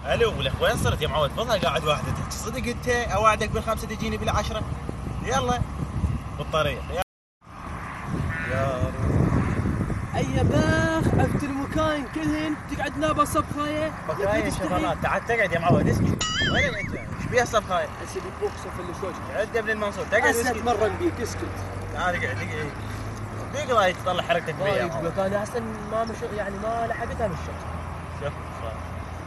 الو ولك وين صرت يا معود؟ والله قاعد واحده تحكي صدق انت، اوعدك بالخمسه تجيني بالعشره. يلا بالطريق يا اي باخ عرفت المكاين كلهن تقعد نابا صبخايه. بخايه شغلات، تعال تقعد يا معود اسكت. وين انت؟ ايش بيها الصبخايه؟ هسه بيك صف اللي شوش عد ابن المنصور تقعد هسه اسكت. اتمرن بيك اسكت. تعال اقعد اقعد. دقيقه رايك تطلع حركتك ما بيا. يجبك انا احسن ما يعني ما لحقتها من الشمس. شوف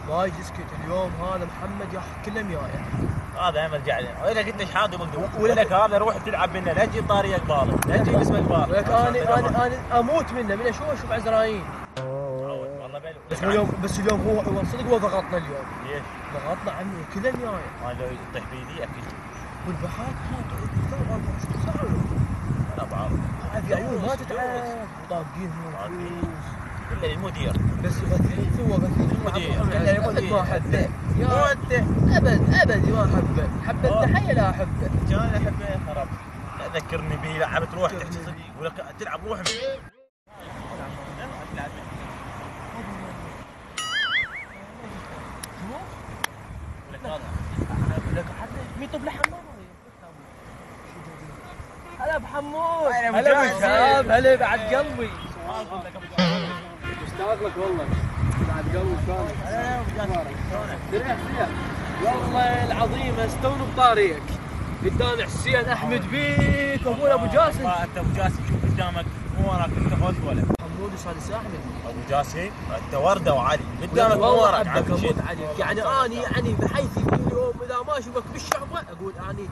ما يجي اسكت اليوم هذا محمد يا كله ميايا. هذا هم رجع لنا، ولك انت ايش حاضر ولك هذا روح تلعب بنا، لا تجيب طاري قباله، لا تجيب اسمه قباله. ولك انا اموت منه من اشوف عزرايين. والله بس اليوم هو صدق هو ضغطنا اليوم. ليش؟ ضغطنا عمي كله ميايا. ما لو يطيح بيدي اكيد. والبحات هذا 24 ساعه. انا بعرف. في عيون ما تتعب طاقين الا المدير. بس غثيث هو غثيث المدير ما احبه. مو انت ابد ما احبه. حبه التحيه لا احبه. كان احبه خرب. لا ذكرني به لعبت روح تحكي صدق ولك تلعب روح. لك حتى مين طب لحمام هلا ابو حمود. هلا ابو شهاب. هلا بعد قلبي. مشتاق لك والله بعد قلبي. شلونك؟ والله العظيم استوني بطاريك قدام حسين احمد بيك وابونا ابو جاسم. انت ابو جاسم شوف قدامك مو وراك انت فوز ولا حمود وسادس احمد. ابو جاسم انت ورده وعلي قدامك مو وراك. اموت عليك يعني اني يعني بحيث اليوم اذا ما اشوفك بالشعبه اقول اني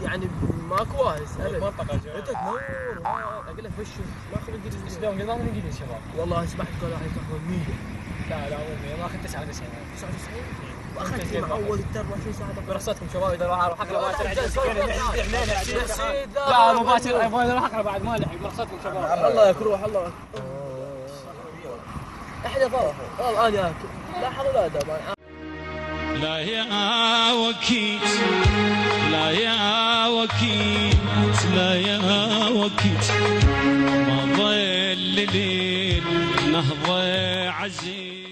يعني ماكو واهس ابد. منطقه انت تنور اقول لك بشر ماكو انجليزي. شلون قلنا من انجليزي شباب؟ والله سمحت قالوا راح يفتحون 100. لا ما اخذت 99. 99 واخذت مع اول 24 ساعه برصتكم شباب اذا راح اقرا باكر لا لا مباشر ابغى اروح اقرا بعد ما لحق برصتكم شباب. الله يكروح الله احنا ضل انا اكل لاحظوا لا ادب. لا يا وكيل لا يا وكيل لا يا وكيل ما ضل ليل نهضة عزيز.